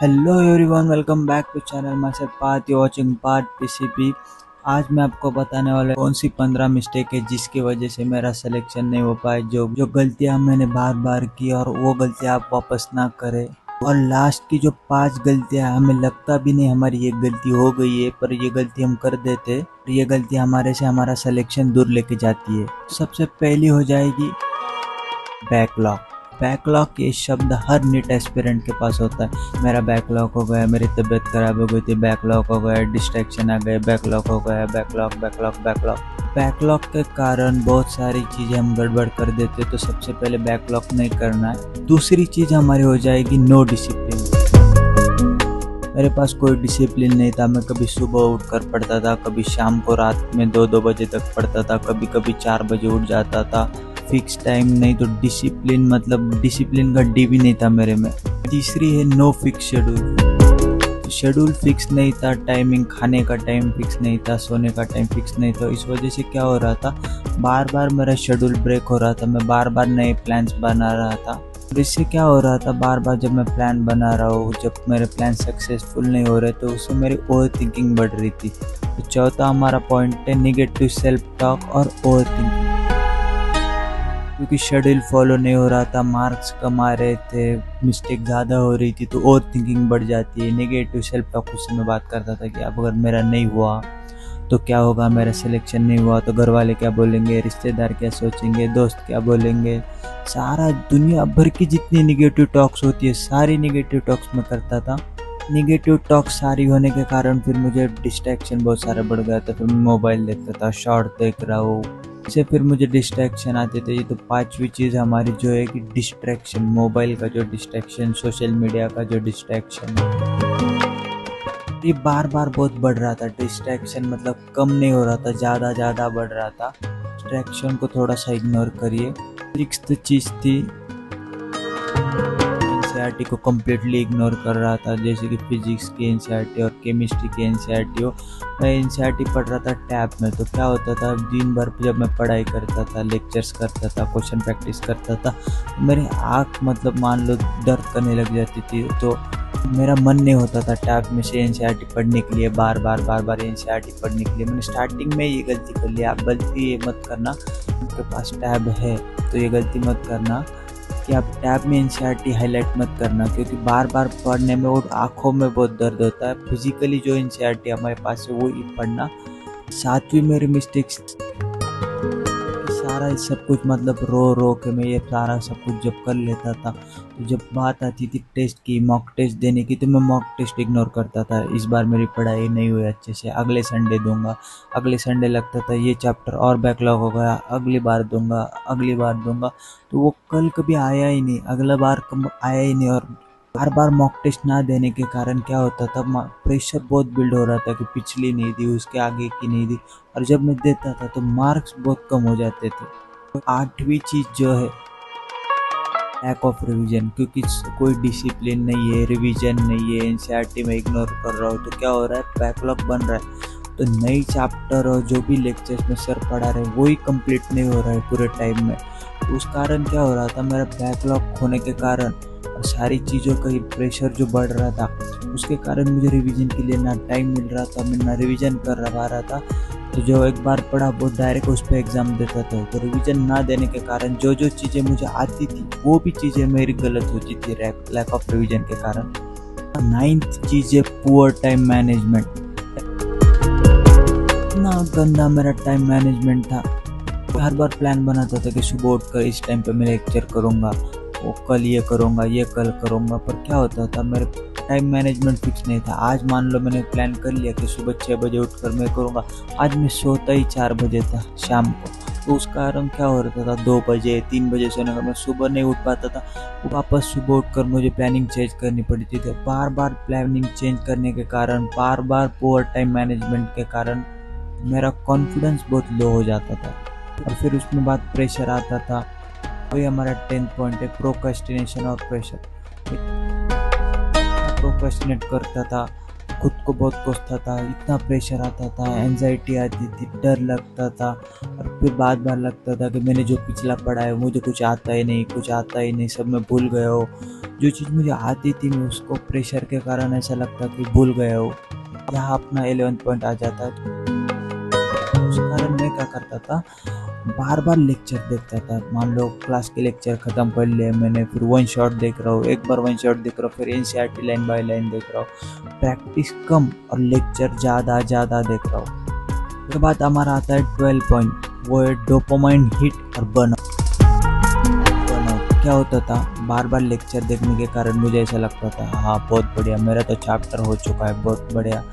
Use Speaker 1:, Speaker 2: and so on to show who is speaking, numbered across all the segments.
Speaker 1: Hello everyone, welcome back to channel myself Parth, you watching Parth PCP. आज मैं आपको बताने वाला कौन सी 15 मिस्टेक है जिसकी वजह से मेरा सिलेक्शन नहीं हो पाए। जो जो गलतियां मैंने बार बार की और वो गलतियां आप वापस ना करें। और लास्ट की जो 5 गलतियां हमें लगता भी नहीं हमारी ये गलती हो गई है, पर ये गलती हम कर देते। ये गलती हमारे से हमारा सिलेक्शन दूर लेके जाती है। सबसे पहली हो जाएगी बैकलॉग। बैकलॉग ये शब्द हर नीट एस्पिरेंट के पास होता है। मेरा बैकलॉग हो गया, मेरी तबीयत खराब हो गई थी, बैकलॉग हो गया, डिस्ट्रैक्शन आ गए, बैकलॉग हो गया, बैकलॉग बैकलॉग बैकलॉग। बैकलॉग के कारण बहुत सारी चीज़ें हम गड़बड़ कर देते, तो सबसे पहले बैकलॉग नहीं करना है। दूसरी चीज़ हमारी हो जाएगी नो डिसिप्लिन। मेरे पास कोई डिसिप्लिन नहीं था। मैं कभी सुबह उठकर पढ़ता था, कभी शाम को रात में 2-2 बजे तक पढ़ता था, कभी कभी 4 बजे उठ जाता था। फिक्स टाइम नहीं, तो डिसिप्लिन मतलब डिसिप्लिन का डी भी नहीं था मेरे में। तीसरी है no fix schedule. Schedule fix नहीं था, टाइमिंग, खाने का टाइम फिक्स नहीं था, सोने का टाइम फिक्स नहीं था। इस वजह से क्या हो रहा था, बार बार मेरा शेड्यूल ब्रेक हो रहा था। मैं बार बार नए प्लान्स बना रहा था। और इससे क्या हो रहा था, बार बार जब मैं प्लान बना रहा हूँ, जब मेरे प्लान सक्सेसफुल नहीं हो रहे, तो उससे मेरी ओवर थिंकिंग बढ़ रही थी। तो चौथा हमारा पॉइंट है निगेटिव सेल्फ टॉक और ओवर थिंकिंग। क्योंकि शेड्यूल फॉलो नहीं हो रहा था, मार्क्स कम आ रहे थे, मिस्टेक ज़्यादा हो रही थी, तो ओवर थिंकिंग बढ़ जाती है। नेगेटिव सेल्फ टॉक उससे मैं बात करता था कि अब अगर मेरा नहीं हुआ तो क्या होगा, मेरा सिलेक्शन नहीं हुआ तो घर वाले क्या बोलेंगे, रिश्तेदार क्या सोचेंगे, दोस्त क्या बोलेंगे। सारा दुनिया भर की जितनी निगेटिव टॉक्स होती है, सारी निगेटिव टॉक्स मैं करता था। निगेटिव टॉक सारी होने के कारण फिर मुझे डिस्ट्रैक्शन बहुत सारा बढ़ गया था। फिर मैं मोबाइल देखता था, शॉर्ट देख रहा हूँ, इससे फिर मुझे डिस्ट्रैक्शन आते थे। ये तो पांचवी चीज़ हमारी जो है कि डिस्ट्रैक्शन, मोबाइल का जो डिस्ट्रैक्शन, सोशल मीडिया का जो डिस्ट्रैक्शन, ये बार बार बहुत बढ़ रहा था। डिस्ट्रैक्शन मतलब कम नहीं हो रहा था, ज़्यादा ज़्यादा बढ़ रहा था। डिस्ट्रैक्शन को थोड़ा सा इग्नोर करिए। सिक्स्थ चीज़ थी एनसीईआरटी को कम्प्लीटली इग्नोर कर रहा था। जैसे कि फिजिक्स की एनसीईआरटी और केमिस्ट्री की एनसीईआरटी हो, मैं एनसीईआरटी पढ़ रहा था टैब में। तो क्या होता था, दिन भर जब मैं पढ़ाई करता था, लेक्चर्स करता था, क्वेश्चन प्रैक्टिस करता था, तो मेरी आँख मतलब मान लो दर्द करने लग जाती थी। तो मेरा मन नहीं होता था टैब में से एनसीईआरटी पढ़ने के लिए, बार बार एनसीईआरटी पढ़ने के लिए। मैंने स्टार्टिंग में ये गलती कर लिया। आप गलती ये मत करना, आपके पास टैब है तो ये गलती मत करना कि आप टैब में एनसीईआरटी हाईलाइट मत करना, क्योंकि बार बार पढ़ने में और आँखों में बहुत दर्द होता है। फिजिकली जो एनसीईआरटी हमारे पास है वो ही पढ़ना। सातवीं मेरी मिस्टेक्स, सारा सब कुछ मतलब रो रो के मैं ये सारा सब कुछ जब कर लेता था, तो जब बात आती थी टेस्ट की, मॉक टेस्ट देने की, तो मैं मॉक टेस्ट इग्नोर करता था। इस बार मेरी पढ़ाई नहीं हुई अच्छे से, अगले संडे दूंगा। अगले संडे लगता था ये चैप्टर और बैकलॉग हो गया, अगली बार दूंगा, अगली बार दूंगा। तो वो कल कभी आया ही नहीं, अगला बार कब आया ही नहीं। और बार बार मॉक टेस्ट ना देने के कारण क्या होता था, प्रेशर बहुत बिल्ड हो रहा था कि पिछली नहीं दी, उसके आगे की नहीं दी। और जब मैं देता था तो मार्क्स बहुत कम हो जाते थे। तो आठवीं चीज़ जो है लैक ऑफ रिवीजन, क्योंकि कोई डिसिप्लिन नहीं है, रिवीजन नहीं है, एनसीईआरटी में इग्नोर कर रहा हूँ, तो क्या हो रहा है, बैकलॉग बन रहा है। तो नई चैप्टर और जो भी लेक्चर्स में सर पढ़ा रहे हैं वही कंप्लीट नहीं हो रहा है पूरे टाइम में। तो उस कारण क्या हो रहा था, मेरा बैकलॉग होने के कारण और सारी चीज़ों का प्रेशर जो बढ़ रहा था, उसके कारण मुझे रिवीजन के लिए ना टाइम मिल रहा था, मैं ना रिवीजन कर पा रहा था। तो जो एक बार पढ़ा वो डायरेक्ट उस पर एग्ज़ाम देता था। तो रिवीजन ना देने के कारण जो जो चीज़ें मुझे आती थी वो भी चीज़ें मेरी गलत होती थी, लैक ऑफ रिवीजन के कारण। नाइन्थ चीज़ है पुअर टाइम मैनेजमेंट। इतना गंदा मेरा टाइम मैनेजमेंट था। हर बार प्लान बनाता था कि सुबह उठकर इस टाइम पे मैं लेक्चर करूँगा, वो कल ये करूँगा, ये कल करूँगा, पर क्या होता था, मेरे टाइम मैनेजमेंट फिक्स नहीं था। आज मान लो मैंने प्लान कर लिया कि सुबह 6 बजे उठकर मैं करूँगा, आज मैं सोता ही 4 बजे था शाम को। तो उस कारण क्या हो रहा था, 2 बजे 3 बजे सोने का, मैं सुबह नहीं उठ पाता था। वापस सुबह उठकर मुझे प्लानिंग चेंज करनी पड़ती थी। बार बार प्लानिंग चेंज करने के कारण, बार बार पुअर टाइम मैनेजमेंट के कारण मेरा कॉन्फिडेंस बहुत लो हो जाता था। और फिर उसमें बाद प्रेशर आता था। वही हमारा 10th पॉइंट है प्रोक्रेस्टिनेशन और प्रेशर। प्रोक्रेस्टिनेट करता था, खुद को बहुत कोसता था, इतना प्रेशर आता था, एंजाइटी आती थी, डर लगता था और फिर बार बार लगता था कि मैंने जो पिछला पढ़ा है मुझे कुछ आता ही नहीं, सब मैं भूल गया हो। जो चीज़ मुझे आती थी मैं उसको प्रेशर के कारण ऐसा लगता कि भूल गया हो। यहाँ अपना 11 पॉइंट आ जाता है। उस कारण मैं क्या करता था, बार बार लेक्चर देखता था। मान लो क्लास के लेक्चर ख़त्म कर लिए मैंने, फिर वन शॉट देख रहा हूँ, एक बार वन शॉट देख रहा हूँ, फिर एनसीईआरटी लाइन बाय लाइन देख रहा हूँ। प्रैक्टिस कम और लेक्चर ज़्यादा देख रहा हूँ। उसके बाद हमारा आता है 12 पॉइंट, वो है डोपामाइन हिट और बर्नआउट। क्या होता था, बार बार लेक्चर देखने के कारण मुझे ऐसा लगता था हाँ बहुत बढ़िया, मेरा तो चैप्टर हो चुका है, बहुत बढ़िया।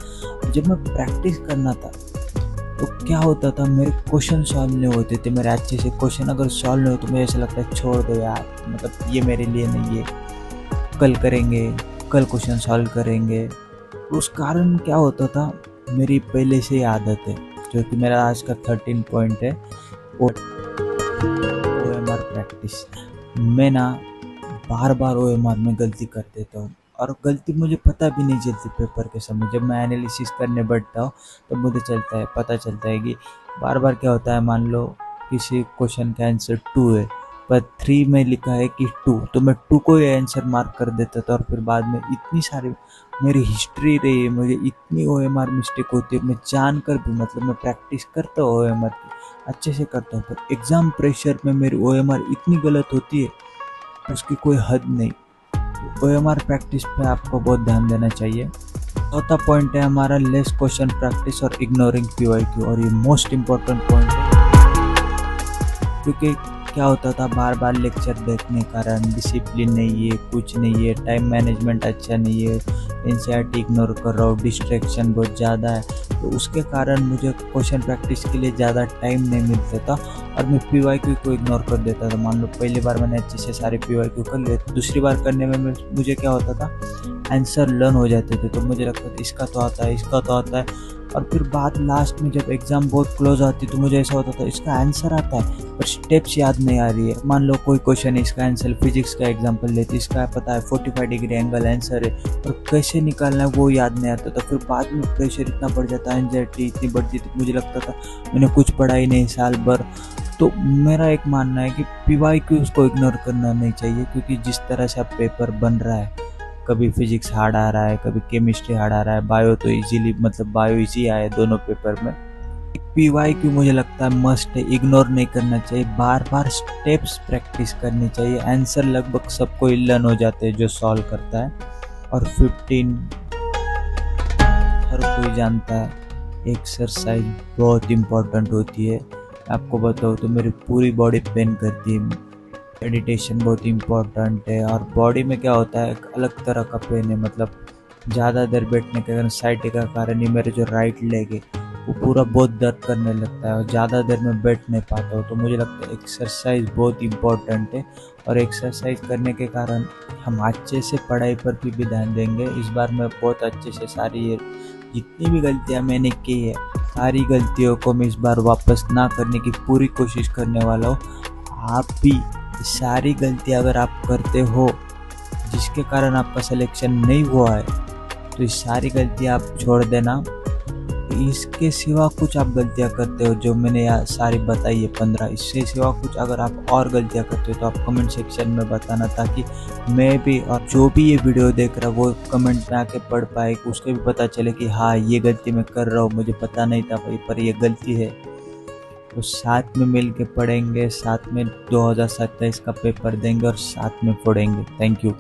Speaker 1: जब मैं प्रैक्टिस करना था तो क्या होता था, मेरे क्वेश्चन सॉल्व नहीं होते थे। मेरे अच्छे से क्वेश्चन अगर सॉल्व नहीं हो तो मुझे ऐसा लगता है छोड़ दो यार, मतलब ये मेरे लिए नहीं है, कल करेंगे, कल क्वेश्चन सॉल्व करेंगे। उस कारण क्या होता था, मेरी पहले से ही आदत है, जो कि मेरा आज का 13 पॉइंट है, OMR प्रैक्टिस। मैं ना बार बार OMR में गलती कर देता हूँ और गलती मुझे पता भी नहीं चलती पेपर के समय। जब मैं एनालिसिस करने बैठता हूँ तो मुझे पता चलता है कि बार बार क्या होता है, मान लो किसी क्वेश्चन का आंसर 2 है पर 3 में लिखा है कि 2, तो मैं 2 को ही आंसर मार्क कर देता था और फिर बाद में इतनी सारी मेरी हिस्ट्री रही है, मुझे इतनी OMR मिस्टेक होती है, मैं जानकर भी, मतलब मैं प्रैक्टिस करता हूँ OMR की, अच्छे से करता हूँ, पर एग्ज़ाम प्रेशर में मेरी OMR इतनी गलत होती है उसकी कोई हद नहीं। तो OMR प्रैक्टिस पे आपको बहुत ध्यान देना चाहिए। चौथा पॉइंट है हमारा लेस क्वेश्चन प्रैक्टिस और इग्नोरिंग PYQ, और ये मोस्ट इम्पोर्टेंट पॉइंट है, क्योंकि क्या होता था, बार बार लेक्चर देखने के कारण डिसिप्लिन नहीं है, कुछ नहीं है, टाइम मैनेजमेंट अच्छा नहीं है, एनसीईआरटी इग्नोर कर रहा हूँ, डिस्ट्रैक्शन बहुत ज़्यादा है, तो उसके कारण मुझे क्वेश्चन प्रैक्टिस के लिए ज़्यादा टाइम नहीं मिलता था और मैं PYQ को इग्नोर कर देता था। मान लो पहली बार मैंने अच्छे से सारे PYQ कर लिए, दूसरी बार करने में मुझे क्या होता था, आंसर लर्न हो जाते थे, तो मुझे लगता था इसका तो आता है, इसका तो आता है, और फिर बात लास्ट में जब एग्ज़ाम बहुत क्लोज आती तो मुझे ऐसा होता था इसका आंसर आता है पर स्टेप्स याद नहीं आ रही है। मान लो कोई क्वेश्चन है, इसका आंसर, फिजिक्स का एग्जांपल लेते, इसका पता है 45 डिग्री एंगल आंसर है, पर कैसे निकालना है वो याद नहीं आता था। फिर बाद में प्रेशर इतना बढ़ जाता, एंजाइटी इतनी बढ़ती थी, मुझे लगता था मैंने कुछ पढ़ा ही नहीं साल भर। तो मेरा एक मानना है कि PYQ को इग्नोर करना नहीं चाहिए, क्योंकि जिस तरह से अब पेपर बन रहा है, कभी फिजिक्स हार्ड आ रहा है, कभी केमिस्ट्री हार्ड आ रहा है, बायो तो इजीली, मतलब बायो इजी आया दोनों पेपर में। PYQ मुझे लगता है मस्ट है, इग्नोर नहीं करना चाहिए, बार बार स्टेप्स प्रैक्टिस करनी चाहिए। आंसर लगभग सबको लर्न हो जाते हैं जो सॉल्व करता है। और 15 हर कोई जानता है, एक्सरसाइज बहुत इम्पोर्टेंट होती है। आपको बताओ तो मेरी पूरी बॉडी पेन करती है। मेडिटेशन बहुत इम्पोर्टेंट है। और बॉडी में क्या होता है, एक अलग तरह का पेन है, मतलब ज़्यादा देर बैठने के कारण, साइटिका का कारण ही मेरे जो राइट लेग है वो पूरा बहुत दर्द करने लगता है और ज़्यादा देर में बैठ नहीं पाता हूँ। तो मुझे लगता है एक्सरसाइज बहुत इम्पोर्टेंट है, और एक्सरसाइज करने के कारण हम अच्छे से पढ़ाई पर भी ध्यान देंगे। इस बार मैं बहुत अच्छे से सारी ये जितनी भी गलतियाँ मैंने की है, सारी गलतियों को मैं इस बार वापस ना करने की पूरी कोशिश करने वाला हूँ। आप भी सारी गलतियाँ अगर आप करते हो जिसके कारण आपका सिलेक्शन नहीं हुआ है, तो ये सारी गलतियाँ आप छोड़ देना। इसके सिवा कुछ आप गलतियाँ करते हो जो मैंने यहाँ सारी बताई है 15, इससे सिवा कुछ अगर आप और गलतियाँ करते हो तो आप कमेंट सेक्शन में बताना, ताकि मैं भी और जो भी ये वीडियो देख रहा है वो कमेंट में आके पढ़ पाए, उसको भी पता चले कि हाँ ये गलती मैं कर रहा हूँ, मुझे पता नहीं था भाई पर ये गलती है। तो साथ में मिल के पढ़ेंगे, साथ में 2027 का पेपर देंगे और साथ में पढ़ेंगे। Thank you.